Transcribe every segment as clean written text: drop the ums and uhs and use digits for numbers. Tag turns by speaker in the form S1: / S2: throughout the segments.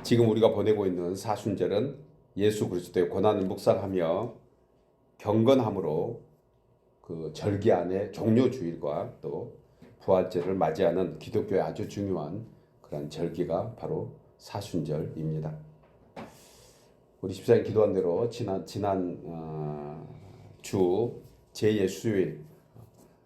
S1: 지금 우리가 보내고 있는 사순절은 예수 그리스도의 고난을 묵상하며 경건함으로 그 절기 안에 종료 주일과 또 부활절을 맞이하는 기독교의 아주 중요한 그런 절기가 바로 사순절입니다. 우리 집사님 기도한 대로 지난 주 제2의 수요일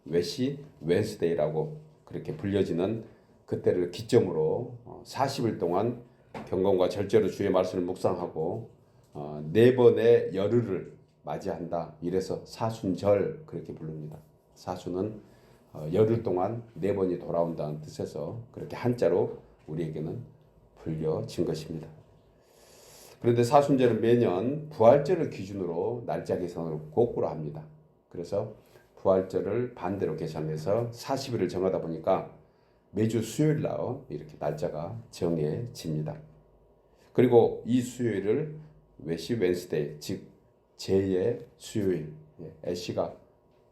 S1: 외시 웬스데이라고 그렇게 불려지는 그때를 기점으로 40일 동안 경건과 절제로 주의 말씀을 묵상하고 4번의 열흘을 맞이한다. 이래서 사순절 그렇게 부릅니다. 사순은 열흘 동안 4번이 돌아온다는 뜻에서 그렇게 한자로 우리에게는 불려진 것입니다. 그런데 사순절은 매년 부활절을 기준으로 날짜 계산을 거꾸로 합니다. 그래서 부활절을 반대로 계산해서 40일을 정하다 보니까 매주 수요일 날 이렇게 날짜가 정해집니다. 그리고 이 수요일을 외시 웬스데이, 즉 제의 수요일, 애쉬가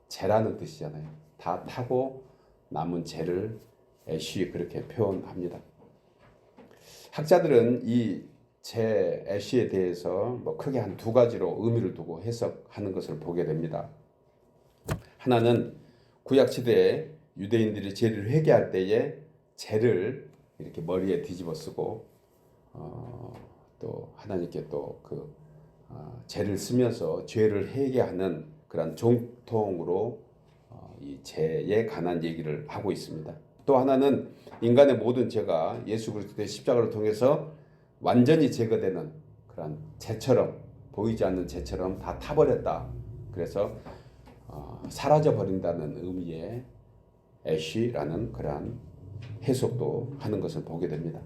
S1: 재라는 뜻이잖아요. 다 타고 남은 재를 애쉬 그렇게 표현합니다. 학자들은 이 재 애쉬에 대해서 크게 한 2가지로 의미를 두고 해석하는 것을 보게 됩니다. 하나는 구약 시대에 유대인들이 죄를 회개할 때에 재를 이렇게 머리에 뒤집어 쓰고 또 하나님께 또 죄를 쓰면서 죄를 회개하는 그런 정통으로 이 죄에 관한 얘기를 하고 있습니다. 또 하나는 인간의 모든 죄가 예수 그리스도의 십자가를 통해서 완전히 제거되는 그런 죄처럼 보이지 않는 죄처럼 다 타버렸다. 그래서 사라져 버린다는 의미의 애쉬라는 그러한 해석도 하는 것을 보게 됩니다.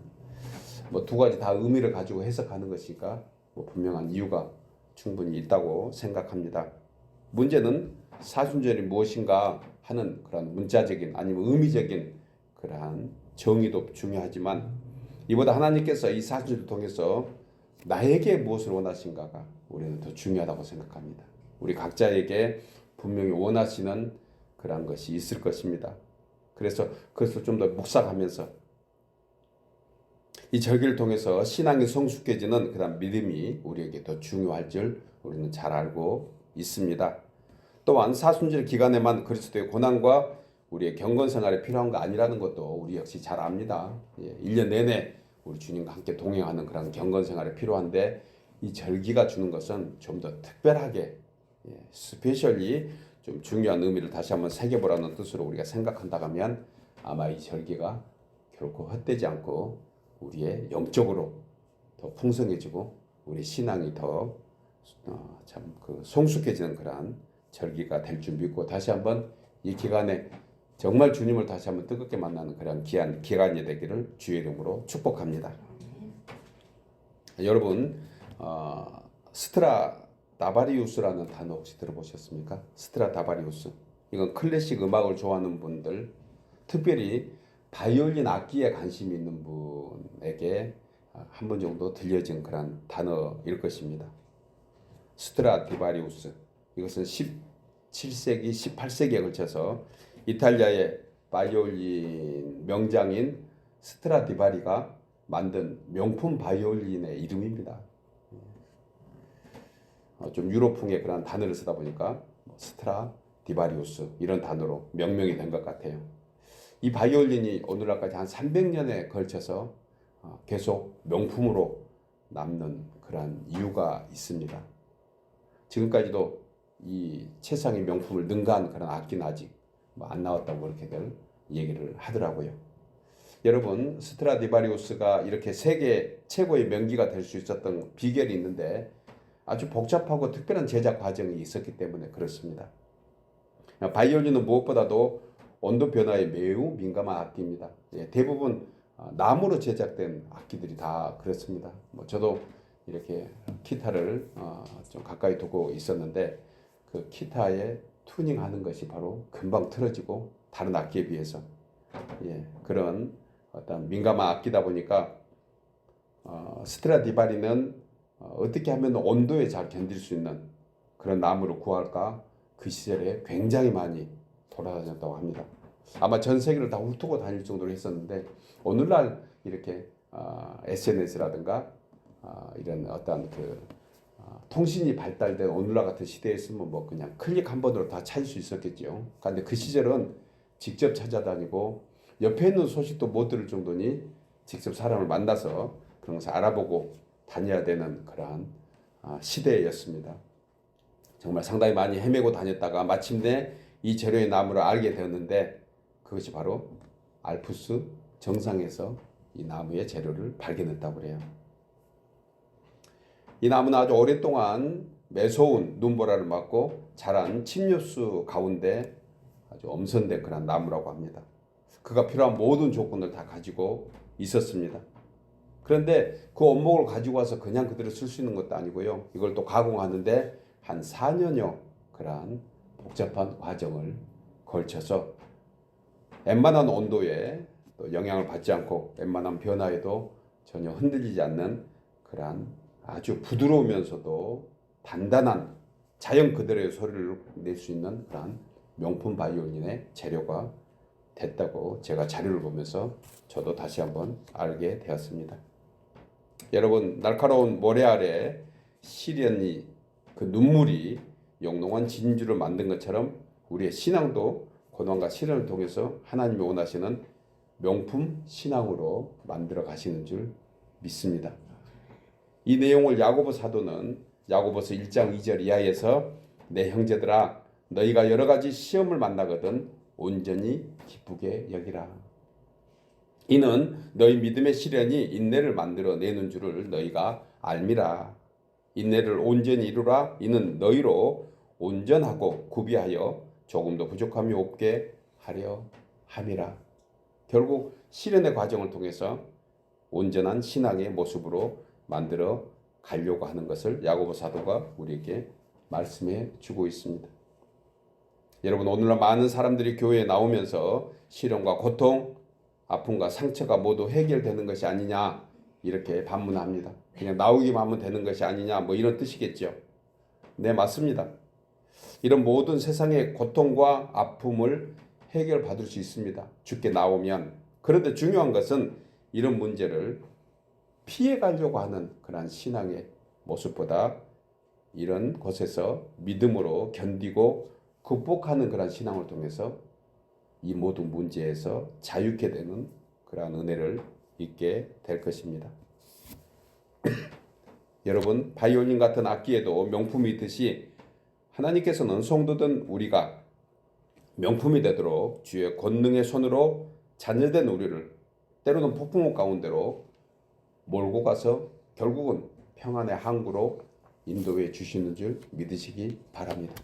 S1: 2가지 다 의미를 가지고 해석하는 것이니까 분명한 이유가 충분히 있다고 생각합니다. 문제는 사순절이 무엇인가 하는 그런 문자적인 아니면 의미적인 그러한 정의도 중요하지만 이보다 하나님께서 이 사순절을 통해서 나에게 무엇을 원하신가가 우리는 더 중요하다고 생각합니다. 우리 각자에게 분명히 원하시는 그런 것이 있을 것입니다. 그래서 그것을 좀 더 묵상하면서 이 절기를 통해서 신앙이 성숙해지는 그런 믿음이 우리에게 더 중요할 줄 우리는 잘 알고 있습니다. 또한 사순절 기간에만 그리스도의 고난과 우리의 경건 생활이 필요한 거 아니라는 것도 우리 역시 잘 압니다. 1년 내내 우리 주님과 함께 동행하는 그런 경건 생활이 필요한데 이 절기가 주는 것은 좀 더 특별하게 스페셜리 좀 중요한 의미를 다시 한번 새겨보라는 뜻으로 우리가 생각한다고 하면 아마 이 절기가 결코 헛되지 않고 우리의 영적으로 더 풍성해지고 우리 신앙이 더 성숙해지는 그러한 절기가 될 줄 믿고 다시 한번 이 기간에 정말 주님을 다시 한번 뜨겁게 만나는 그런 귀한 기간이 되기를 주의 이름으로 축복합니다. 여러분 스트라다바리우스라는 단어 혹시 들어보셨습니까? 스트라다바리우스. 이건 클래식 음악을 좋아하는 분들, 특별히 바이올린 악기에 관심이 있는 분에게 한 번 정도 들려진 그런 단어일 것입니다. 스트라디바리우스. 이것은 17세기, 18세기에 걸쳐서 이탈리아의 바이올린 명장인 스트라디바리가 만든 명품 바이올린의 이름입니다. 좀 유럽풍의 그런 단어를 쓰다 보니까 스트라디바리우스 이런 단어로 명명이 된 것 같아요. 이 바이올린이 오늘날까지 한 300년에 걸쳐서 계속 명품으로 남는 그런 이유가 있습니다. 지금까지도 이 최상의 명품을 능가한 그런 악기는 아직 안 나왔다고 그렇게들 얘기를 하더라고요. 여러분, 스트라디바리우스가 이렇게 세계 최고의 명기가 될 수 있었던 비결이 있는데 아주 복잡하고 특별한 제작 과정이 있었기 때문에 그렇습니다. 바이올린은 무엇보다도 온도 변화에 매우 민감한 악기입니다. 대부분 나무로 제작된 악기들이 다 그렇습니다. 저도 이렇게 기타를 좀 가까이 두고 있었는데 그 기타에 튜닝하는 것이 바로 금방 틀어지고 다른 악기에 비해서 그런 어떤 민감한 악기다 보니까 스트라디바리는 어떻게 하면 온도에 잘 견딜 수 있는 그런 나무를 구할까 그 시절에 굉장히 많이 돌아다녔다고 합니다. 아마 전 세계를 다 훑고 다닐 정도로 했었는데 오늘날 이렇게 SNS라든가 이런 어떤 통신이 발달된 오늘날 같은 시대였으면 뭐 그냥 클릭 한 번으로 다 찾을 수 있었겠죠. 그런데 그 시절은 직접 찾아다니고 옆에 있는 소식도 못 들을 정도니 직접 사람을 만나서 그런 것을 알아보고 다녀야 되는 그러한 시대였습니다. 정말 상당히 많이 헤매고 다녔다가 마침내 이 재료의 나무를 알게 되었는데 그것이 바로 알프스 정상에서 이 나무의 재료를 발견했다고 그래요. 이 나무는 아주 오랫동안 매서운 눈보라를 맞고 자란 침엽수 가운데 아주 엄선된 그런 나무라고 합니다. 그가 필요한 모든 조건을 다 가지고 있었습니다. 그런데 그 원목을 가지고 와서 그냥 그대로 쓸 수 있는 것도 아니고요. 이걸 또 가공하는데 한 4년여 그러한 복잡한 과정을 걸쳐서 웬만한 온도에 또 영향을 받지 않고 웬만한 변화에도 전혀 흔들리지 않는 그러한 아주 부드러우면서도 단단한 자연 그대로의 소리를 낼 수 있는 그러한 명품 바이올린의 재료가 됐다고 제가 자료를 보면서 저도 다시 한번 알게 되었습니다. 여러분, 날카로운 모래 아래 시련이 그 눈물이 영롱한 진주를 만든 것처럼 우리의 신앙도 고난과 시련을 통해서 하나님이 원하시는 명품 신앙으로 만들어 가시는 줄 믿습니다. 이 내용을 야고보 사도는 야고보서 1장 2절 이하에서 내 형제들아 너희가 여러 가지 시험을 만나거든 온전히 기쁘게 여기라. 이는 너희 믿음의 시련이 인내를 만들어 내는 줄을 너희가 알미라. 인내를 온전히 이루라. 이는 너희로 온전하고 구비하여 조금도 부족함이 없게 하려 함이라. 결국 시련의 과정을 통해서 온전한 신앙의 모습으로 만들어 가려고 하는 것을 야고보 사도가 우리에게 말씀해 주고 있습니다. 여러분, 오늘날 많은 사람들이 교회에 나오면서 시련과 고통, 아픔과 상처가 모두 해결되는 것이 아니냐 이렇게 반문합니다. 그냥 나오기만 하면 되는 것이 아니냐 뭐 이런 뜻이겠죠. 네, 맞습니다. 이런 모든 세상의 고통과 아픔을 해결받을 수 있습니다. 주께 나오면. 그런데 중요한 것은 이런 문제를 피해가려고 하는 그런 신앙의 모습보다 이런 곳에서 믿음으로 견디고 극복하는 그런 신앙을 통해서 이 모든 문제에서 자유케 되는 그러한 은혜를 있게 될 것입니다. 여러분, 바이올린 같은 악기에도 명품이 있듯이 하나님께서는 성도된 우리가 명품이 되도록 주의 권능의 손으로 잔여된 우리를 때로는 폭풍우 가운데로 몰고 가서 결국은 평안의 항구로 인도해 주시는 줄 믿으시기 바랍니다.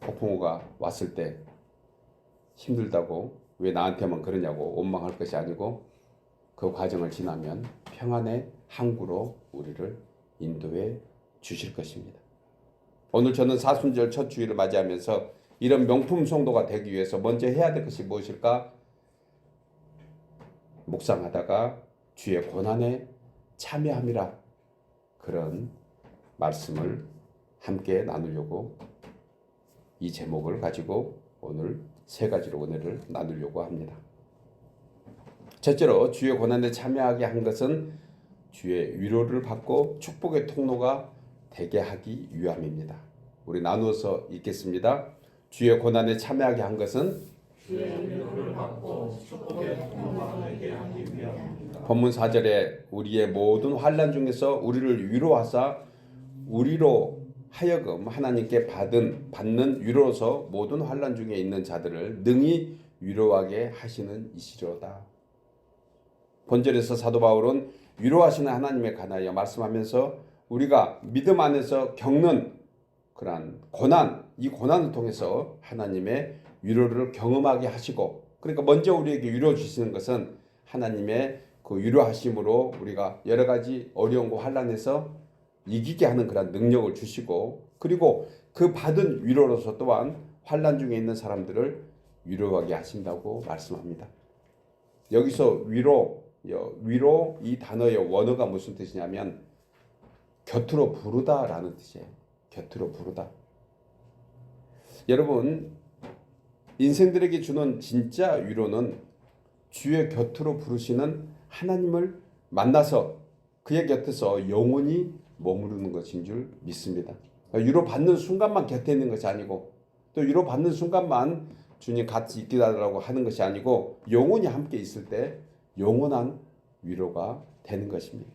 S1: 폭풍우가 왔을 때 힘들다고 왜 나한테만 그러냐고 원망할 것이 아니고 그 과정을 지나면 평안의 항구로 우리를 인도해 주실 것입니다. 오늘 저는 사순절 첫 주일을 맞이하면서 이런 명품 성도가 되기 위해서 먼저 해야 될 것이 무엇일까? 묵상하다가 주의 고난에 참여함이라 그런 말씀을 함께 나누려고 이 제목을 가지고 오늘 세 가지로 은혜를 나누려고 합니다. 첫째로 주의 고난에 참여하게 한 것은 주의 위로를 받고 축복의 통로가 되게 하기 위함입니다. 우리 나누어서 읽겠습니다. 주의 고난에 참여하게 한 것은 주의 위로를 받고 축복의 통로가 되게 하기 위함입니다. 본문 4절에 우리의 모든 환난 중에서 우리를 위로하사 우리로 하여금 하나님께 받는 위로로서 모든 환난 중에 있는 자들을 능히 위로하게 하시는 이시로다. 본절에서 사도 바울은 위로하시는 하나님에 관하여 말씀하면서 우리가 믿음 안에서 겪는 그러한 고난, 이 고난을 통해서 하나님의 위로를 경험하게 하시고, 그러니까 먼저 우리에게 위로 주시는 것은 하나님의 그 위로하심으로 우리가 여러 가지 어려움과 환난에서 이기게 하는 그런 능력을 주시고, 그리고 그 받은 위로로서 또한 환난 중에 있는 사람들을 위로하게 하신다고 말씀합니다. 여기서 위로 이 단어의 원어가 무슨 뜻이냐면 곁으로 부르다라는 뜻이에요. 곁으로 부르다. 여러분, 인생들에게 주는 진짜 위로는 주의 곁으로 부르시는 하나님을 만나서 그의 곁에서 영원히 머무르는 것인 줄 믿습니다. 위로받는 순간만 곁에 있는 것이 아니고 또 위로받는 순간만 주님 같이 있기라고 하는 것이 아니고 영원히 함께 있을 때 영원한 위로가 되는 것입니다.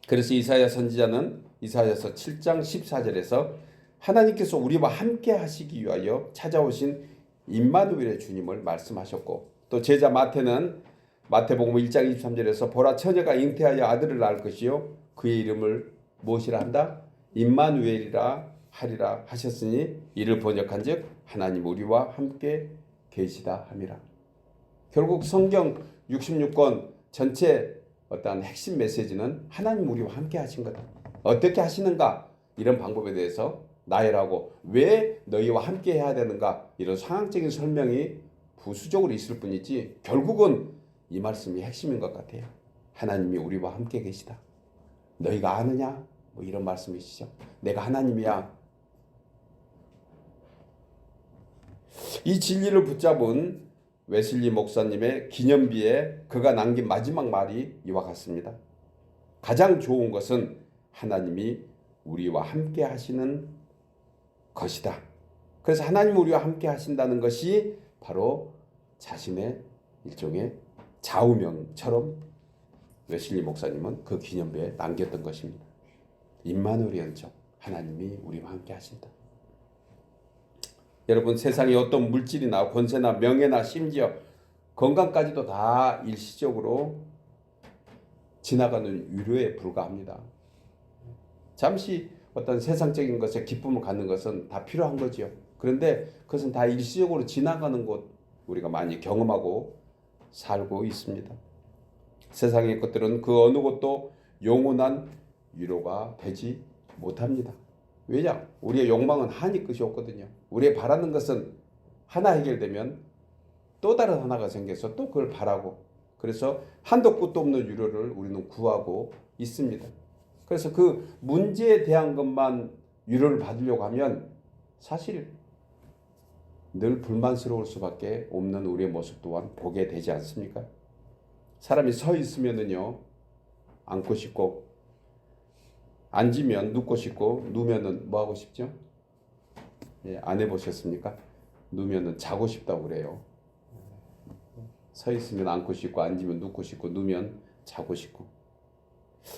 S1: 그래서 이사야 선지자는 이사야서 7장 14절에서 하나님께서 우리와 함께 하시기 위하여 찾아오신 임마누엘의 주님을 말씀하셨고, 또 제자 마태는 마태복음 1장 23절에서 보라 처녀가 잉태하여 아들을 낳을 것이요 그의 이름을 무엇이라 한다? 임마누엘이라 하리라 하셨으니 이를 번역한즉 하나님 우리와 함께 계시다 함이라. 결국 성경 66권 전체 어떠한 핵심 메시지는 하나님 우리와 함께 하신 거다. 어떻게 하시는가? 이런 방법에 대해서 나열하고 왜 너희와 함께 해야 되는가? 이런 상황적인 설명이 부수적으로 있을 뿐이지 결국은 이 말씀이 핵심인 것 같아요. 하나님이 우리와 함께 계시다. 너희가 아느냐? 뭐 이런 말씀이시죠. 내가 하나님이야. 이 진리를 붙잡은 웨슬리 목사님의 기념비에 그가 남긴 마지막 말이 이와 같습니다. 가장 좋은 것은 하나님이 우리와 함께 하시는 것이다. 그래서 하나님 우리와 함께 하신다는 것이 바로 자신의 일종의 좌우명처럼 웨슬리 목사님은 그 기념비에 남겼던 것입니다. 임마누엘의 연적, 하나님이 우리와 함께 하신다. 여러분, 세상에 어떤 물질이나 권세나 명예나 심지어 건강까지도 다 일시적으로 지나가는 위로에 불과합니다. 잠시 어떤 세상적인 것에 기쁨을 갖는 것은 다 필요한 거죠. 그런데 그것은 다 일시적으로 지나가는 것 우리가 많이 경험하고 살고 있습니다. 세상의 것들은 그 어느 것도 영원한 위로가 되지 못합니다. 왜냐? 우리의 욕망은 한이 끝이 없거든요. 우리의 바라는 것은 하나 해결되면 또 다른 하나가 생겨서 또 그걸 바라고, 그래서 한도 끝도 없는 위로를 우리는 구하고 있습니다. 그래서 그 문제에 대한 것만 위로를 받으려고 하면 사실 늘 불만스러울 수밖에 없는 우리의 모습 또한 보게 되지 않습니까? 사람이 서 있으면은요 앉고 싶고, 앉으면 눕고 싶고, 누면은 뭐 하고 싶죠? 예, 안 해보셨습니까? 누면은 자고 싶다고 그래요. 서 있으면 앉고 싶고, 앉으면 눕고 싶고, 누면 자고 싶고.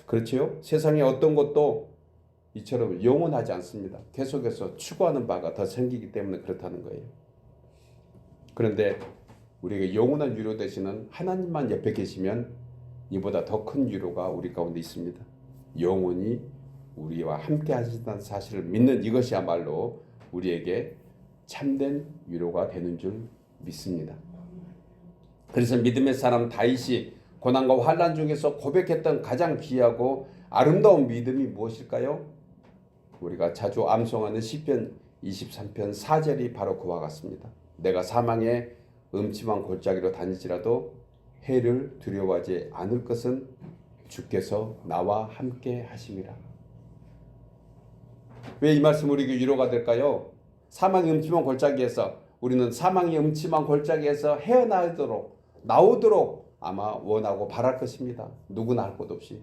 S1: 그렇지요? 세상에 어떤 것도 이처럼 영원하지 않습니다. 계속해서 추구하는 바가 더 생기기 때문에 그렇다는 거예요. 그런데 우리에게 영원한 위로 되시는 하나님만 옆에 계시면 이보다 더 큰 위로가 우리 가운데 있습니다. 영원히 우리와 함께 하신다는 사실을 믿는 이것이야말로 우리에게 참된 위로가 되는 줄 믿습니다. 그래서 믿음의 사람 다윗이 고난과 환난 중에서 고백했던 가장 귀하고 아름다운 믿음이 무엇일까요? 우리가 자주 암송하는 시편 23편 4절이 바로 그와 같습니다. 내가 사망의 음침한 골짜기로 다니지라도 해를 두려워하지 않을 것은 주께서 나와 함께 하심이라. 왜 이 말씀 우리에게 위로가 될까요? 사망의 음침한 골짜기에서 우리는 사망의 음침한 골짜기에서 나오도록 아마 원하고 바랄 것입니다. 누구나 할 것 없이.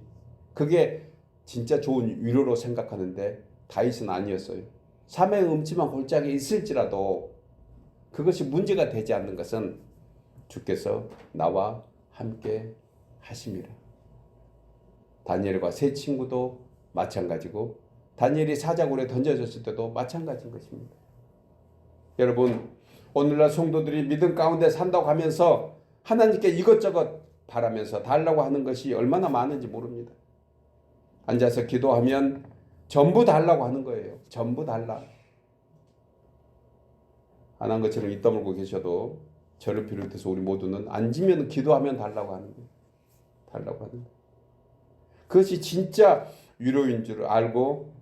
S1: 그게 진짜 좋은 위로로 생각하는데 다윗은 아니었어요. 사망의 음침한 골짜기에 있을지라도 그것이 문제가 되지 않는 것은 주께서 나와 함께 하심이라. 다니엘과 세 친구도 마찬가지고 다니엘이 사자굴에 던져졌을 때도 마찬가지인 것입니다. 여러분, 오늘날 성도들이 믿음 가운데 산다고 하면서 하나님께 이것저것 바라면서 달라고 하는 것이 얼마나 많은지 모릅니다. 앉아서 기도하면 전부 달라고 하는 거예요. 전부 달라. 안 한 것처럼 입 다물고 계셔도 저를 비롯해서 우리 모두는 앉으면 기도하면 달라고 하는 거예요. 달라고 하는 거예요. 그것이 진짜 위로인 줄 알고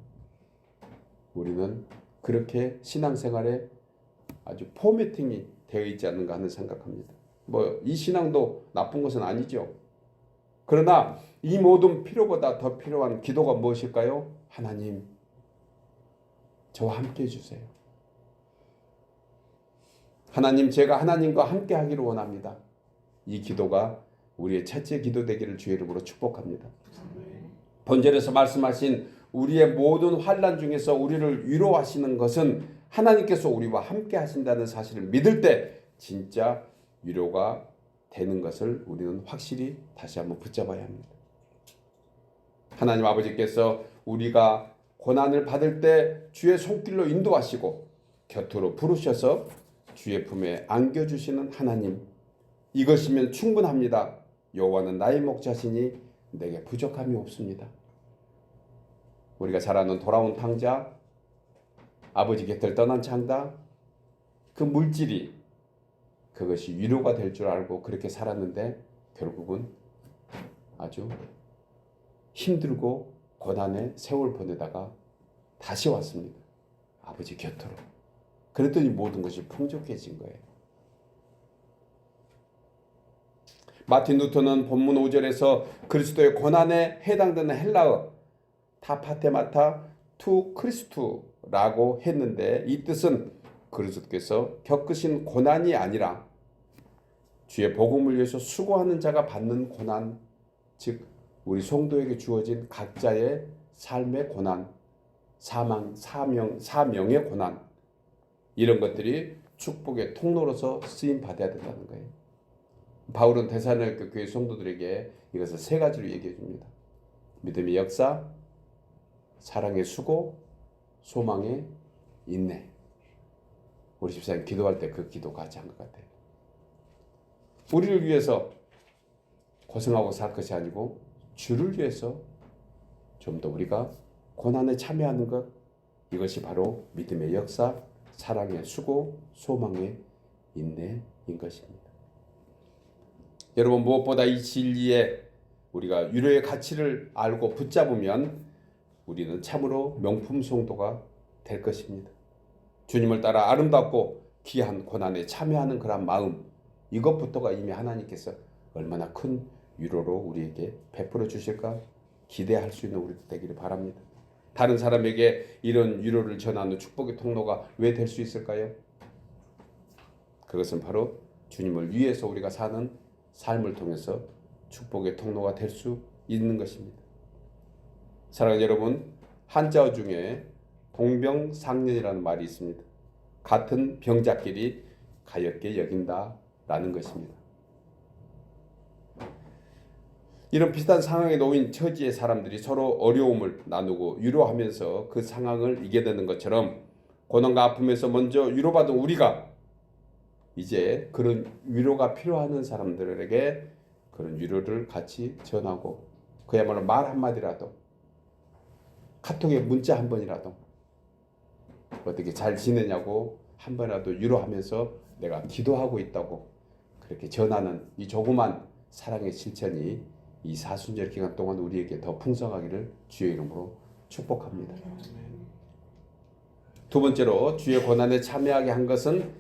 S1: 우리는 그렇게 신앙생활에 아주 포매팅이 되어 있지 않는가 하는 생각합니다. 뭐 이 신앙도 나쁜 것은 아니죠. 그러나 이 모든 필요보다 더 필요한 기도가 무엇일까요? 하나님, 저와 함께 해주세요. 하나님, 제가 하나님과 함께 하기를 원합니다. 이 기도가 우리의 첫째 기도 되기를 주의 이름으로 축복합니다. 본절에서 말씀하신 우리의 모든 환난 중에서 우리를 위로하시는 것은 하나님께서 우리와 함께 하신다는 사실을 믿을 때 진짜 위로가 되는 것을 우리는 확실히 다시 한번 붙잡아야 합니다. 하나님 아버지께서 우리가 고난을 받을 때 주의 손길로 인도하시고 곁으로 부르셔서 주의 품에 안겨주시는 하나님, 이것이면 충분합니다. 여호와는 나의 목자시니 내게 부족함이 없습니다. 우리가 잘 아는 돌아온 탕자, 아버지 곁을 떠난 창다, 그 물질이 그것이 위로가 될 줄 알고 그렇게 살았는데 결국은 아주 힘들고 고난의 세월 보내다가 다시 왔습니다. 아버지 곁으로. 그랬더니 모든 것이 풍족해진 거예요. 마틴 루터는 본문 5절에서 그리스도의 고난에 해당되는 헬라어 타파테마타 투 크리스투라고 했는데 이 뜻은 그리스도께서 겪으신 고난이 아니라 주의 복음을 위해서 수고하는 자가 받는 고난, 즉 우리 성도에게 주어진 각자의 삶의 고난, 사명의 고난, 이런 것들이 축복의 통로로서 쓰임 받아야 된다는 거예요. 바울은 데살로니가 교회 성도들에게 이것을 세 가지로 얘기해 줍니다. 믿음의 역사, 사랑의 수고, 소망의 인내. 우리 집사님 기도할 때 그 기도 같이 한 것 같아요. 우리를 위해서 고생하고 살 것이 아니고 주를 위해서 좀 더 우리가 고난에 참여하는 것, 이것이 바로 믿음의 역사, 사랑의 수고, 소망의 인내인 것입니다. 여러분, 무엇보다 이 진리에 우리가 위로의 가치를 알고 붙잡으면 우리는 참으로 명품 성도가 될 것입니다. 주님을 따라 아름답고 귀한 고난에 참여하는 그런 마음, 이것부터가 이미 하나님께서 얼마나 큰 위로로 우리에게 베풀어 주실까 기대할 수 있는 우리도 되기를 바랍니다. 다른 사람에게 이런 위로를 전하는 축복의 통로가 왜 될 수 있을까요? 그것은 바로 주님을 위해서 우리가 사는 삶을 통해서 축복의 통로가 될 수 있는 것입니다. 사랑하는 여러분, 한자어 중에 동병상련이라는 말이 있습니다. 같은 병자끼리 가엾게 여긴다라는 것입니다. 이런 비슷한 상황에 놓인 처지의 사람들이 서로 어려움을 나누고 위로하면서 그 상황을 이겨내는 것처럼 고난과 아픔에서 먼저 위로받은 우리가 이제 그런 위로가 필요한 사람들에게 그런 위로를 같이 전하고 그야말로 말 한마디라도 카톡에 문자 한 번이라도 어떻게 잘 지내냐고 한 번이라도 위로하면서 내가 기도하고 있다고 그렇게 전하는 이 조그만 사랑의 실천이 이 사순절 기간 동안 우리에게 더 풍성하기를 주의 이름으로 축복합니다. 두 번째로 주의 고난에 참여하게 한 것은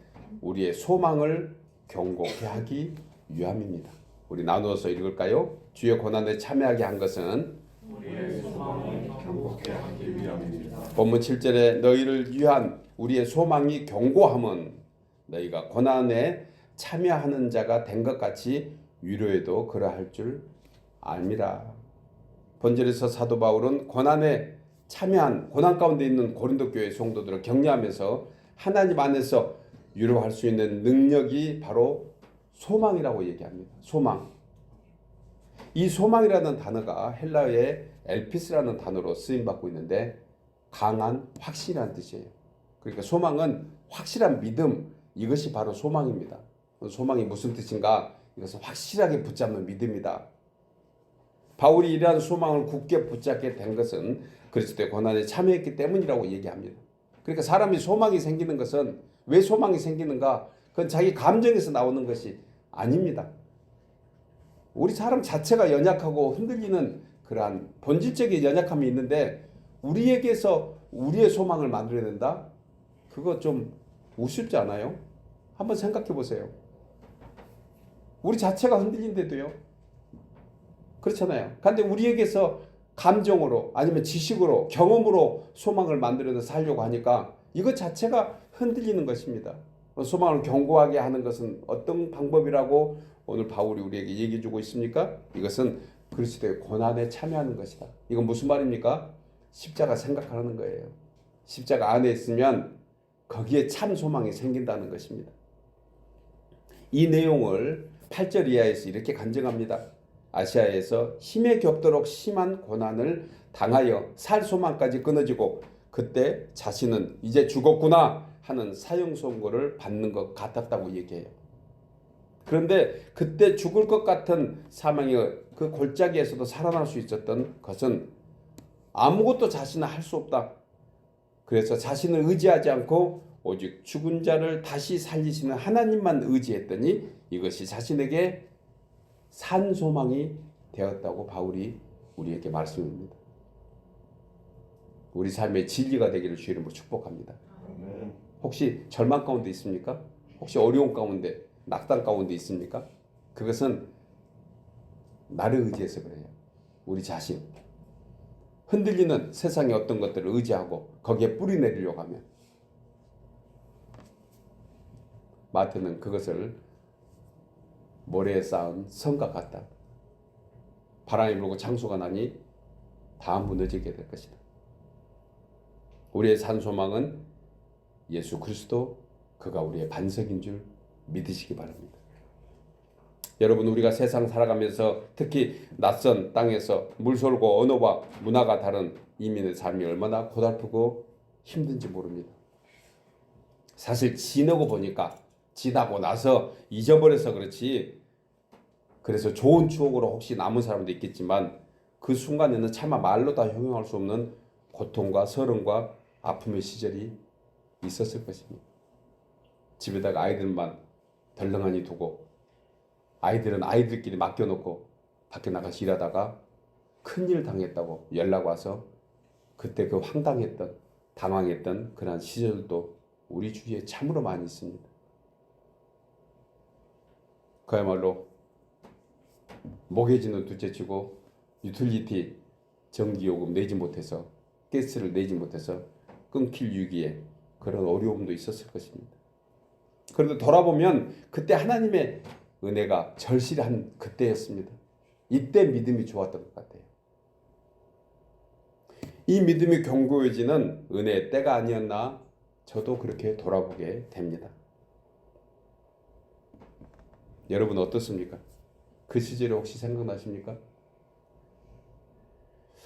S1: 우리의 소망을 견고케 하기 위함입니다. 우리 나누어서 읽을까요? 주의 고난에 참여하게 한 것은
S2: 우리의 소망을 견고케 하기 위함입니다.
S1: 본문 7절에 너희를 위한 우리의 소망이 견고함은 너희가 고난에 참여하는 자가 된 것 같이 위로에도 그러할 줄 알미라. 본절에서 사도 바울은 고난에 참여한 고난 가운데 있는 고린도 교회 성도들을 격려하면서 하나님 안에서 위로할 수 있는 능력이 바로 소망이라고 얘기합니다. 소망. 이 소망이라는 단어가 헬라어의 엘피스라는 단어로 쓰임받고 있는데 강한, 확실한 뜻이에요. 그러니까 소망은 확실한 믿음, 이것이 바로 소망입니다. 소망이 무슨 뜻인가? 이것은 확실하게 붙잡는 믿음이다. 바울이 이러한 소망을 굳게 붙잡게 된 것은 그리스도의 고난에 참여했기 때문이라고 얘기합니다. 그러니까 사람이 소망이 생기는 것은 왜 소망이 생기는가? 그건 자기 감정에서 나오는 것이 아닙니다. 우리 사람 자체가 연약하고 흔들리는 그러한 본질적인 연약함이 있는데 우리에게서 우리의 소망을 만들어낸다? 그거 좀 우습지 않아요? 한번 생각해 보세요. 우리 자체가 흔들린데도요. 그렇잖아요. 그런데 우리에게서 감정으로 아니면 지식으로 경험으로 소망을 만들어서 살려고 하니까 이것 자체가 흔들리는 것입니다. 소망을 견고하게 하는 것은 어떤 방법이라고 오늘 바울이 우리에게 얘기해 주고 있습니까? 이것은 그리스도의 고난에 참여하는 것이다. 이건 무슨 말입니까? 십자가 생각하는 거예요. 십자가 안에 있으면 거기에 참 소망이 생긴다는 것입니다. 이 내용을 8절 이하에서 이렇게 간증합니다. 아시아에서 힘에 겹도록 심한 고난을 당하여 살 소망까지 끊어지고 그때 자신은 이제 죽었구나 하는 사형 선고를 받는 것 같았다고 얘기해요. 그런데 그때 죽을 것 같은 사망의 그 골짜기에서도 살아날 수 있었던 것은 아무것도 자신은 할 수 없다. 그래서 자신을 의지하지 않고 오직 죽은 자를 다시 살리시는 하나님만 의지했더니 이것이 자신에게 산 소망이 되었다고 바울이 우리에게 말씀합니다. 우리 삶의 진리가 되기를 주의 이름으로 축복합니다. 혹시 절망 가운데 있습니까? 혹시 어려움 가운데, 낙담 가운데 있습니까? 그것은 나를 의지해서 그래요. 우리 자신. 흔들리는 세상의 어떤 것들을 의지하고 거기에 뿌리 내리려고 하면 마태는 그것을 모래에 쌓은 성과 같다. 바람이 불고 장수가 나니 다 무너지게 될 것이다. 우리의 산 소망은 예수 그리스도, 그가 우리의 반석인 줄 믿으시기 바랍니다. 여러분, 우리가 세상 살아가면서 특히 낯선 땅에서 물솔고 언어와 문화가 다른 이민의 삶이 얼마나 고달프고 힘든지 모릅니다. 사실 지나고 보니까 지나고 나서 잊어버려서 그렇지, 그래서 좋은 추억으로 혹시 남은 사람도 있겠지만 그 순간에는 차마 말로 다 형용할 수 없는 고통과 서름과 아픔의 시절이 있었을 것입니다. 집에다가 아이들만 덜렁하니 두고 아이들은 아이들끼리 맡겨놓고 밖에 나가서 일하다가 큰일 당했다고 연락 와서 그때 그 황당했던 당황했던 그런 시절도 우리 주위에 참으로 많이 있습니다. 그야말로 모기지는 둘째치고 유틸리티 전기요금 내지 못해서 가스를 내지 못해서 끊길 위기에 그런 어려움도 있었을 것입니다. 그런데 돌아보면 그때 하나님의 은혜가 절실한 그때였습니다. 이때 믿음이 좋았던 것 같아요. 이 믿음이 견고해지는 은혜의 때가 아니었나 저도 그렇게 돌아보게 됩니다. 여러분 어떻습니까? 그 시절이 혹시 생각나십니까?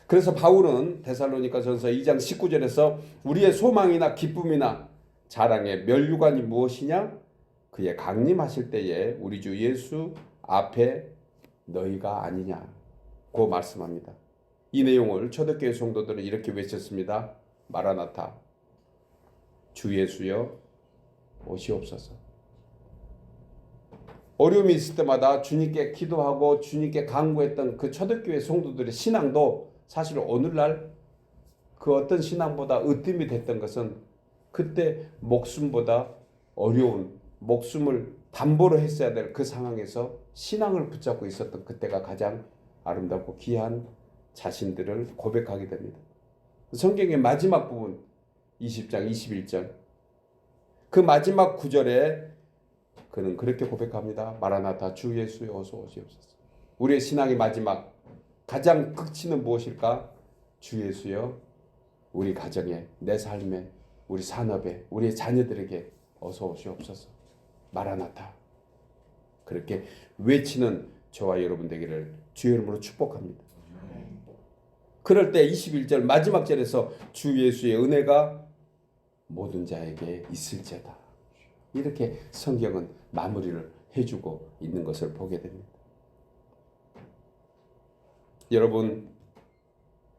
S1: 그래서 바울은 데살로니가전서 2장 19절에서 우리의 소망이나 기쁨이나 자랑의 면류관이 무엇이냐? 그의 강림하실 때에 우리 주 예수 앞에 너희가 아니냐고 말씀합니다. 이 내용을 초대교회 성도들은 이렇게 외쳤습니다. 마라나타, 주 예수여 오시옵소서. 어려움이 있을 때마다 주님께 기도하고 주님께 간구했던 그 초대교회 성도들의 신앙도 사실 오늘날 그 어떤 신앙보다 으뜸이 됐던 것은 그때 목숨보다 어려운 목숨을 담보로 했어야 될 그 상황에서 신앙을 붙잡고 있었던 그때가 가장 아름답고 귀한 자신들을 고백하게 됩니다. 성경의 마지막 부분 20장 21절 그 마지막 구절에 그는 그렇게 고백합니다. 마라나타 주 예수여 어서 오시옵소서. 우리의 신앙의 마지막 가장 극치는 무엇일까? 주 예수여 우리 가정에 내 삶에 우리 산업에 우리의 자녀들에게 어서 오시옵소서. 마라나타 그렇게 외치는 저와 여러분 되기를 주의 이름으로 축복합니다. 그럴 때 21절 마지막 절에서 주 예수의 은혜가 모든 자에게 있을지어다. 이렇게 성경은 마무리를 해주고 있는 것을 보게 됩니다. 여러분,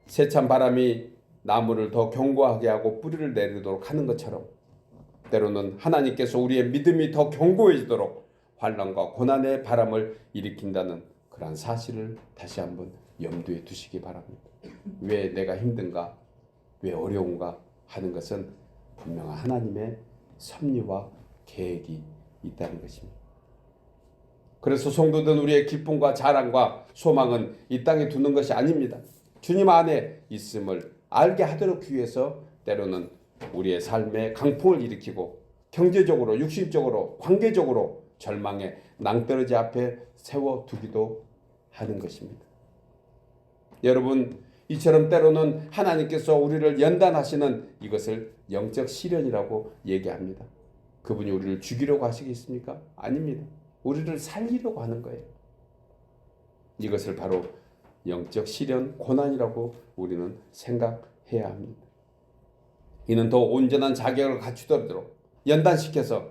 S1: 세찬 바람이 나무를 더 견고하게 하고 뿌리를 내리도록 하는 것처럼 때로는 하나님께서 우리의 믿음이 더 견고해지도록 환난과 고난의 바람을 일으킨다는 그런 사실을 다시 한번 염두에 두시기 바랍니다. 왜 내가 힘든가? 왜 어려운가? 하는 것은 분명한 하나님의 섭리와 계획이 있다는 것입니다. 그래서 성도들은 우리의 기쁨과 자랑과 소망은 이 땅에 두는 것이 아닙니다. 주님 안에 있음을 알게 하도록 위해서 때로는 우리의 삶에 강풍을 일으키고 경제적으로, 육신적으로, 관계적으로 절망의 낭떠러지 앞에 세워두기도 하는 것입니다. 여러분, 이처럼 때로는 하나님께서 우리를 연단하시는 이것을 영적 시련이라고 얘기합니다. 그분이 우리를 죽이려고 하시겠습니까? 아닙니다. 우리를 살리려고 하는 거예요. 이것을 바로 영적 시련, 고난이라고 우리는 생각해야 합니다. 이는 더 온전한 자격을 갖추도록 연단시켜서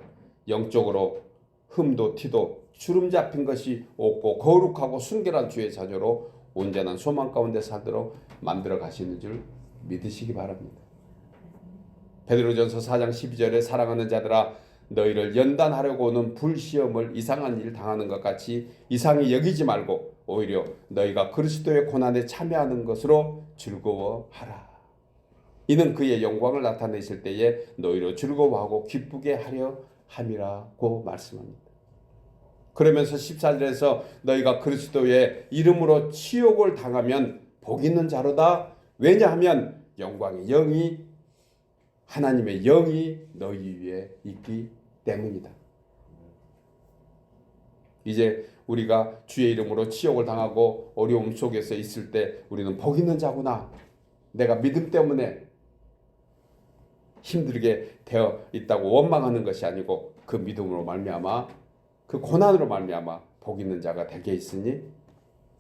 S1: 영적으로 흠도 티도 주름 잡힌 것이 없고 거룩하고 순결한 주의 자녀로 온전한 소망 가운데 살도록 만들어 가시는 줄 믿으시기 바랍니다. 베드로전서 4장 12절에 사랑하는 자들아 너희를 연단하려고 오는 불시험을 이상한 일 당하는 것 같이 이상히 여기지 말고 오히려 너희가 그리스도의 고난에 참여하는 것으로 즐거워하라. 이는 그의 영광을 나타내실 때에 너희로 즐거워하고 기쁘게 하려 함이라고 말씀합니다. 그러면서 14절에서 너희가 그리스도의 이름으로 치욕을 당하면 복 있는 자로다. 왜냐하면 영광의 영이 하나님의 영이 너희 위에 있기 때문이다. 이제 우리가 주의 이름으로 치욕을 당하고 어려움 속에서 있을 때 우리는 복 있는 자구나. 내가 믿음 때문에 힘들게 되어 있다고 원망하는 것이 아니고 그 믿음으로 말미암아 그 고난으로 말미암아 복 있는 자가 되게 있으니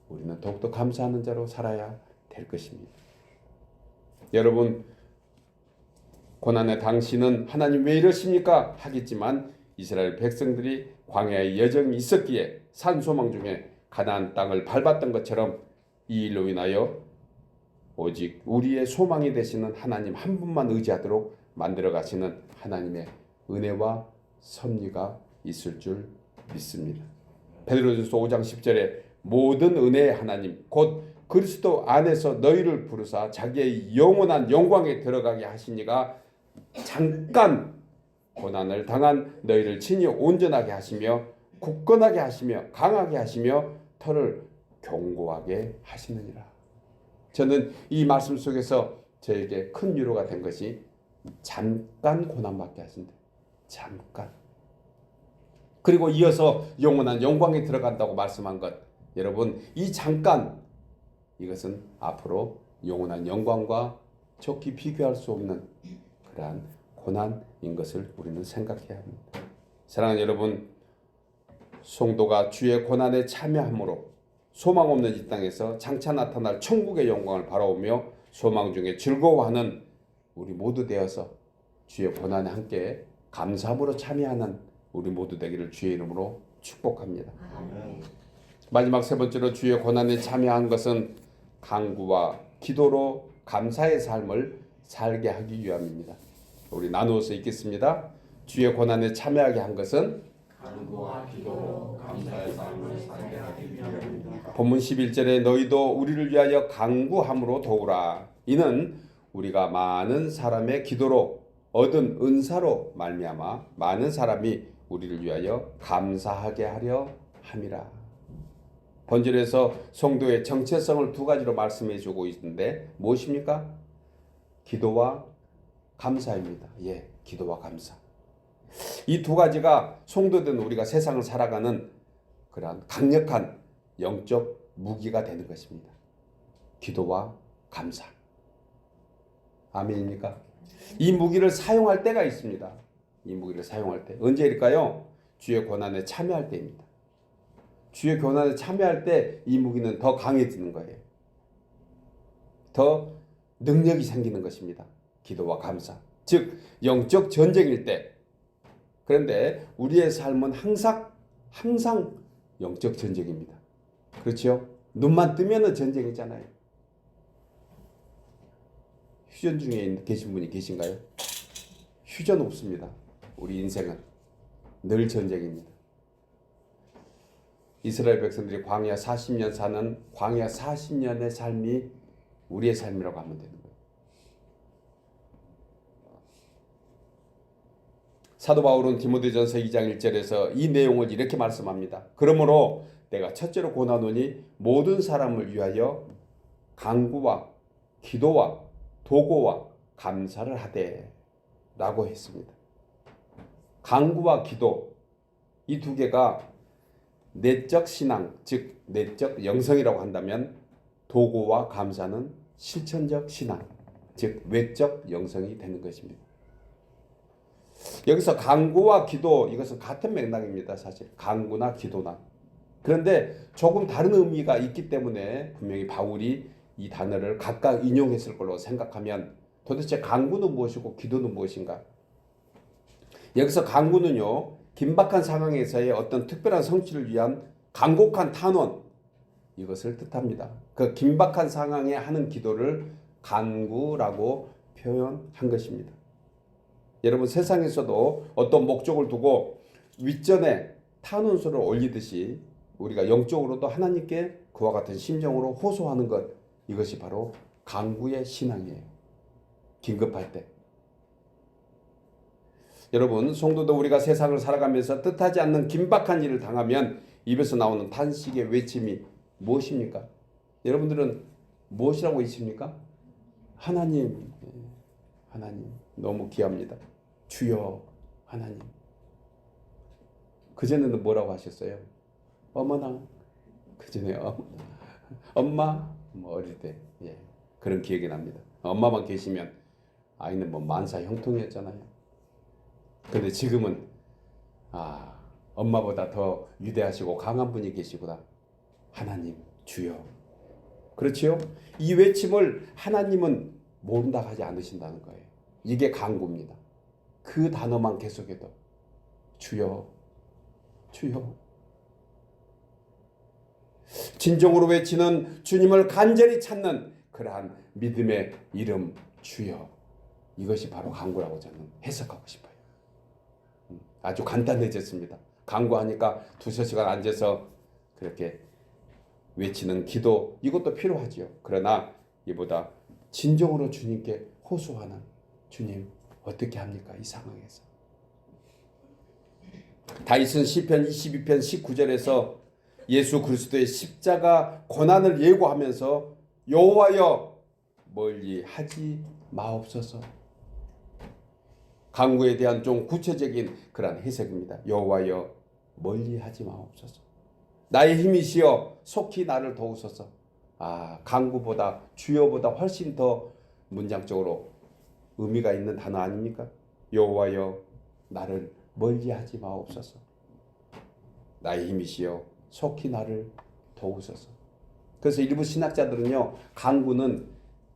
S1: 우리는 더욱더 감사하는 자로 살아야 될 것입니다. 여러분, 고난의 당시는 하나님 왜 이러십니까? 하겠지만 이스라엘 백성들이 광야의 여정이 있었기에 산소망 중에 가나안 땅을 밟았던 것처럼 이 일로 인하여 오직 우리의 소망이 되시는 하나님 한 분만 의지하도록 만들어 가시는 하나님의 은혜와 섭리가 있을 줄 믿습니다. 베드로전서 5장 10절에 모든 은혜의 하나님 곧 그리스도 안에서 너희를 부르사 자기의 영원한 영광에 들어가게 하시니가 잠깐 고난을 당한 너희를 친히 온전하게 하시며 굳건하게 하시며 강하게 하시며 터를 견고하게 하시느니라. 저는 이 말씀 속에서 저에게 큰 위로가 된 것이 잠깐 고난받게 하신다. 잠깐. 그리고 이어서 영원한 영광에 들어간다고 말씀한 것. 여러분, 이 잠깐 이것은 앞으로 영원한 영광과 좋게 비교할 수 없는 그러한 고난인 것을 우리는 생각해야 합니다. 사랑하는 여러분, 성도가 주의 고난에 참여함으로 소망 없는 이 땅에서 장차 나타날 천국의 영광을 바라보며 소망 중에 즐거워하는 우리 모두 되어서 주의 고난에 함께 감사함으로 참여하는 우리 모두 되기를 주의 이름으로 축복합니다.
S2: 아멘.
S1: 마지막 세 번째로 주의 고난에 참여한 것은 간구와 기도로 감사의 삶을 살게 하기 위함입니다. 우리 나누어서 읽겠습니다. 주의 고난에 참여하게 한 것은
S2: 간구와 기도로 감사의 삶을 살게 하기 위함입니다.
S1: 본문 11절에 너희도 우리를 위하여 간구함으로 도우라. 이는 우리가 많은 사람의 기도로 얻은 은사로 말미암아 많은 사람이 우리를 위하여 감사하게 하려 함이라. 본절에서 성도의 정체성을 두 가지로 말씀해 주고 있는데 무엇입니까? 기도와 감사입니다. 예, 기도와 감사. 이 두 가지가 성도된 우리가 세상을 살아가는 그러한 강력한 영적 무기가 되는 것입니다. 기도와 감사. 아멘입니까? 이 무기를 사용할 때가 있습니다. 이 무기를 사용할 때 언제일까요? 주의 고난에 참여할 때입니다. 주의 고난에 참여할 때 이 무기는 더 강해지는 거예요. 더 능력이 생기는 것입니다. 기도와 감사. 즉 영적 전쟁일 때. 그런데 우리의 삶은 항상 영적 전쟁입니다. 그렇죠? 눈만 뜨면은 전쟁이잖아요. 휴전 중에 계신 분이 계신가요? 휴전 없습니다. 우리 인생은 늘 전쟁입니다. 이스라엘 백성들이 광야 40년 사는 광야 40년의 삶이 우리의 삶이라고 하면 되는 거예요. 사도 바울은 디모데전서 2장 1절에서 이 내용을 이렇게 말씀합니다. 그러므로 내가 첫째로 고나노니 모든 사람을 위하여 간구와 기도와 도고와 감사를 하되 라고 했습니다. 간구와 기도 이 두 개가 내적 신앙, 즉 내적 영성이라고 한다면 도고와 감사는 실천적 신앙, 즉 외적 영성이 되는 것입니다. 여기서 간구와 기도 이것은 같은 맥락입니다. 사실 간구나 기도나. 그런데 조금 다른 의미가 있기 때문에 분명히 바울이 이 단어를 각각 인용했을 걸로 생각하면 도대체 간구는 무엇이고 기도는 무엇인가? 여기서 간구는요, 긴박한 상황에서의 어떤 특별한 성취를 위한 간곡한 탄원 이것을 뜻합니다. 그 긴박한 상황에 하는 기도를 간구라고 표현한 것입니다. 여러분 세상에서도 어떤 목적을 두고 윗전에 탄원서를 올리듯이 우리가 영적으로도 하나님께 그와 같은 심정으로 호소하는 것 이것이 바로 간구의 신앙이에요. 긴급할 때. 여러분 성도도 우리가 세상을 살아가면서 뜻하지 않는 긴박한 일을 당하면 입에서 나오는 탄식의 외침이 무엇입니까? 여러분들은 무엇이라고 있습니까? 하나님, 하나님 너무 귀합니다. 주여 하나님. 그전에는 뭐라고 하셨어요? 어머나. 그전에 엄마 어릴 때 그런 기억이 납니다. 엄마만 계시면 아이는 뭐 만사 형통이었잖아요. 근데 지금은 엄마보다 더 위대하시고 강한 분이 계시구나. 하나님 주여. 그렇지요? 이 외침을 하나님은 모른다 하지 않으신다는 거예요. 이게 간구입니다. 그 단어만 계속해도 주여 주여. 진정으로 외치는 주님을 간절히 찾는 그러한 믿음의 이름 주여. 이것이 바로 간구라고 저는 해석하고 싶어요. 아주 간단해졌습니다. 간구하니까 2-3시간 앉아서 그렇게 외치는 기도 이것도 필요하지요. 그러나 이보다 진정으로 주님께 호소하는 주님 어떻게 합니까? 이 상황에서. 다윗은 시편 22편 19절에서 예수 그리스도의 십자가 고난을 예고하면서 여호와여 멀리 하지 마옵소서. 간구에 대한 좀 구체적인 그런 해석입니다. 여호와여 멀리 하지 마옵소서. 나의 힘이시여 속히 나를 도우소서. 간구보다 주여보다 훨씬 더 문장적으로 의미가 있는 단어 아닙니까? 여호와여 나를 멀리 하지 마옵소서. 나의 힘이시여 속히 나를 도우소서. 그래서 일부 신학자들은요, 간구는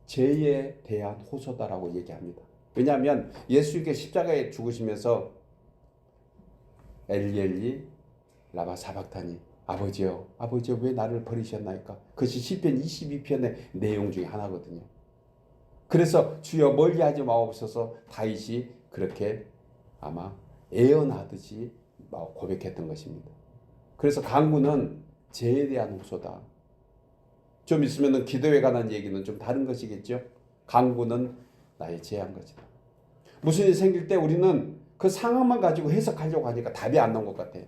S1: 죄에 대한 호소다라고 얘기합니다. 왜냐하면 예수님께 십자가에 죽으시면서 엘리 라마 사박타니 아버지여 왜 나를 버리셨나이까? 그것이 시편 22편의 내용 중에 하나거든요. 그래서 주여 멀리하지 마옵소서 다윗이 그렇게 아마 애언하듯이 고백했던 것입니다. 그래서 간구는 죄에 대한 호소다. 좀 있으면 기도에 관한 얘기는 좀 다른 것이겠죠. 간구는 나의 죄한 것이다. 무슨 일이 생길 때 우리는 그 상황만 가지고 해석하려고 하니까 답이 안 나온 것 같아요.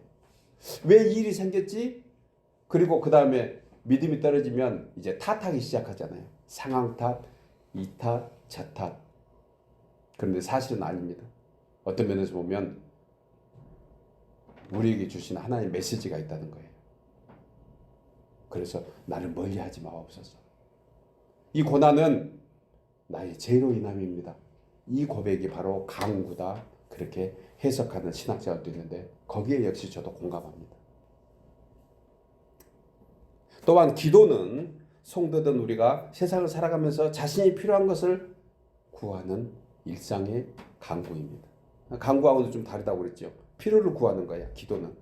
S1: 왜 이 일이 생겼지? 그리고 그 다음에 믿음이 떨어지면 이제 탓하기 시작하잖아요. 상황 탓, 이 탓, 저 탓. 그런데 사실은 아닙니다. 어떤 면에서 보면 우리에게 주신 하나님의 메시지가 있다는 거예요. 그래서 나를 멀리하지 마옵소서. 이 고난은 나의 죄로 인함입니다. 이 고백이 바로 간구다. 그렇게 해석하는 신학자들도 있는데 거기에 역시 저도 공감합니다. 또한 기도는 성도된 우리가 세상을 살아가면서 자신이 필요한 것을 구하는 일상의 간구입니다. 간구하고는 좀 다르다고 그랬죠. 필요를 구하는 거야. 기도는.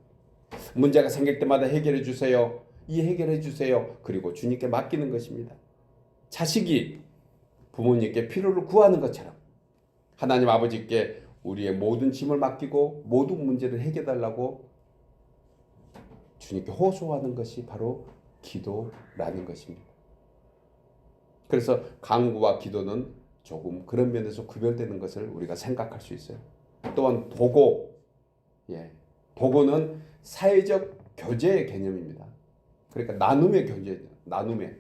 S1: 문제가 생길 때마다 해결해 주세요. 이 해결해 주세요. 그리고 주님께 맡기는 것입니다. 자식이 부모님께 필요를 구하는 것처럼 하나님 아버지께 우리의 모든 짐을 맡기고 모든 문제를 해결해달라고 주님께 호소하는 것이 바로 기도라는 것입니다. 그래서 간구와 기도는 조금 그런 면에서 구별되는 것을 우리가 생각할 수 있어요. 또한 도고, 도고는 사회적 교제의 개념입니다. 그러니까 나눔의 교제, 나눔의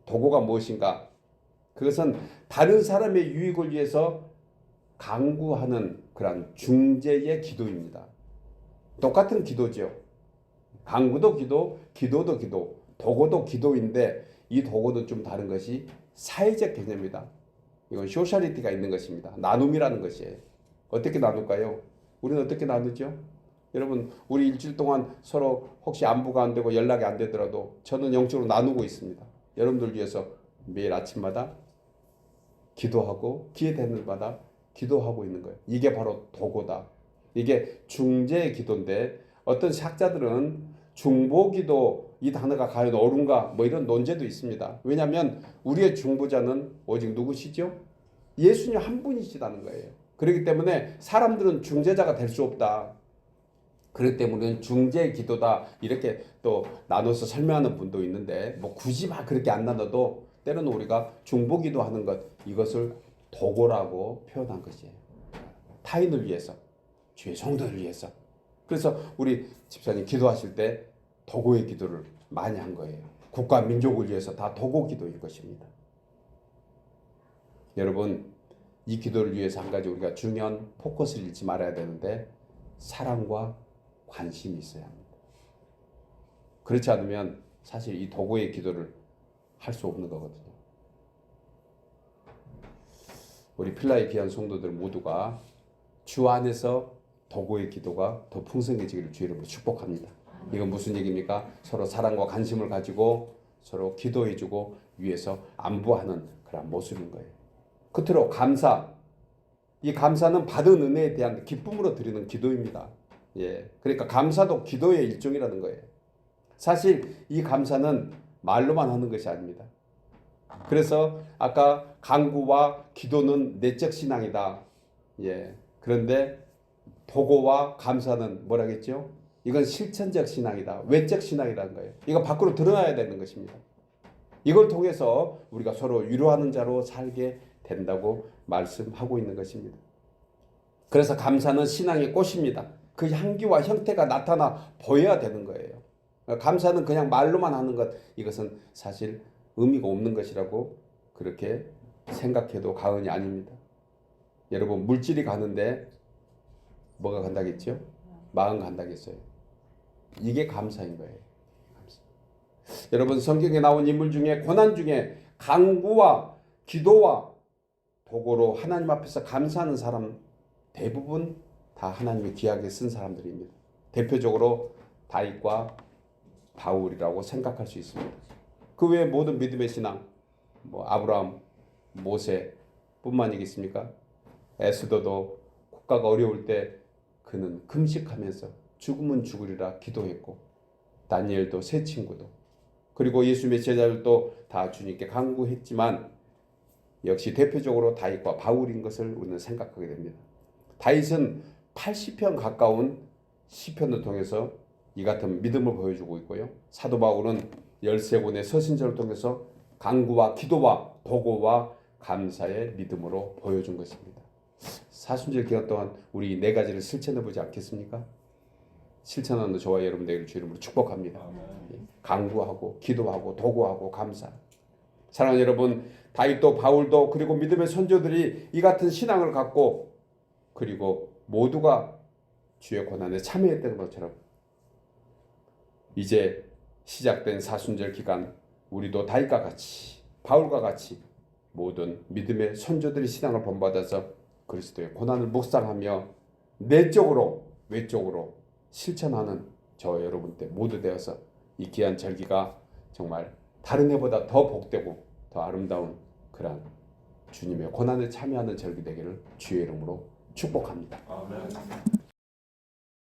S1: 도고가 무엇인가? 그것은 다른 사람의 유익을 위해서 강구하는 그런 중재의 기도입니다. 똑같은 기도죠. 강구도 기도, 기도도 기도, 도구도 기도인데 이 도구도 좀 다른 것이 사회적 개념이다. 이건 소셜리티가 있는 것입니다. 나눔이라는 것이에요. 어떻게 나눌까요? 우리는 어떻게 나누죠? 여러분, 우리 일주일 동안 서로 혹시 안부가 안 되고 연락이 안 되더라도 저는 영적으로 나누고 있습니다. 여러분들 위해서 매일 아침마다 기도하고 기회 되는 마다 기도하고 있는 거예요. 이게 바로 도구다. 이게 중재의 기도인데 어떤 학자들은 중보기도 이 단어가 과연 옳은가 뭐 이런 논제도 있습니다. 왜냐하면 우리의 중보자는 오직 누구시죠? 예수님 한 분이시다는 거예요. 그렇기 때문에 사람들은 중재자가 될 수 없다. 그렇기 때문에 중재의 기도다 이렇게 또 나눠서 설명하는 분도 있는데 뭐 굳이 막 그렇게 안 나눠도 때로는 우리가 중보기도 하는 것 이것을 도구라고 표현한 것이에요. 타인을 위해서, 주의 성도를 위해서. 그래서 우리 집사님 기도하실 때 도구의 기도를 많이 한 거예요. 국가 민족을 위해서 다 도구 기도일 것입니다. 여러분, 이 기도를 위해서 한 가지 우리가 중요한 포커스를 잃지 말아야 되는데 사랑과 관심이 있어야 합니다. 그렇지 않으면 사실 이 도구의 기도를 할 수 없는 거거든요. 우리 필라의 귀한 성도들 모두가 주 안에서 도구의 기도가 더 풍성해지기를 주의 이름으로 축복합니다. 이건 무슨 얘기입니까? 서로 사랑과 관심을 가지고 서로 기도해주고 위해서 안부하는 그런 모습인 거예요. 끝으로 감사. 이 감사는 받은 은혜에 대한 기쁨으로 드리는 기도입니다. 예, 그러니까 감사도 기도의 일종이라는 거예요. 사실 이 감사는 말로만 하는 것이 아닙니다. 그래서 아까 간구와 기도는 내적 신앙이다. 예, 그런데 도구와 감사는 뭐라겠죠? 이건 실천적 신앙이다. 외적 신앙이라는 거예요. 이거 밖으로 드러나야 되는 것입니다. 이걸 통해서 우리가 서로 위로하는 자로 살게 된다고 말씀하고 있는 것입니다. 그래서 감사는 신앙의 꽃입니다. 그 향기와 형태가 나타나 보여야 되는 거예요. 감사는 그냥 말로만 하는 것, 이것은 사실 의미가 없는 것이라고 그렇게 생각해도 과언이 아닙니다. 여러분, 물질이 가는데 뭐가 간다겠죠? 마음 간다겠어요. 이게 감사인 거예요. 감사. 여러분, 성경에 나온 인물 중에 고난 중에 간구와 기도와 도구로 하나님 앞에서 감사하는 사람 대부분 다 하나님이 귀하게 쓴 사람들입니다. 대표적으로 다윗과 바울이라고 생각할 수 있습니다. 그 외에 모든 믿음의 신앙, 뭐 아브라함, 모세 뿐만이겠습니까? 에스더도 국가가 어려울 때 그는 금식하면서 죽으면 죽으리라 기도했고, 다니엘도 세 친구도, 그리고 예수님의 제자들도 다 주님께 간구했지만 역시 대표적으로 다윗과 바울인 것을 우리는 생각하게 됩니다. 다윗은 80편 가까운 시편을 통해서 이 같은 믿음을 보여주고 있고요. 사도 바울은 13권의 서신서를 통해서 간구와 기도와 도구와 감사의 믿음으로 보여준 것입니다. 사순절 기간 동안 우리 네 가지를 실천해 보지 않겠습니까? 실천하는 저와 여러분 되기를 주 이름으로 축복합니다. 간구하고 기도하고 도구하고 감사. 사랑하는 여러분, 다윗도 바울도 그리고 믿음의 선조들이 이 같은 신앙을 갖고 그리고 모두가 주의 고난에 참여했던 것처럼 이제 시작된 사순절 기간 우리도 다윗과 같이 바울과 같이 모든 믿음의 선조들의 신앙을 본받아서 그리스도의 고난을 묵상하며 내적으로 외적으로 실천하는 저와 여러분 때 모두 되어서 이 귀한 절기가 정말 다른 해보다 더 복되고 더 아름다운 그런 주님의 고난에 참여하는 절기 되기를 주의 이름으로 축복합니다.
S2: 아멘.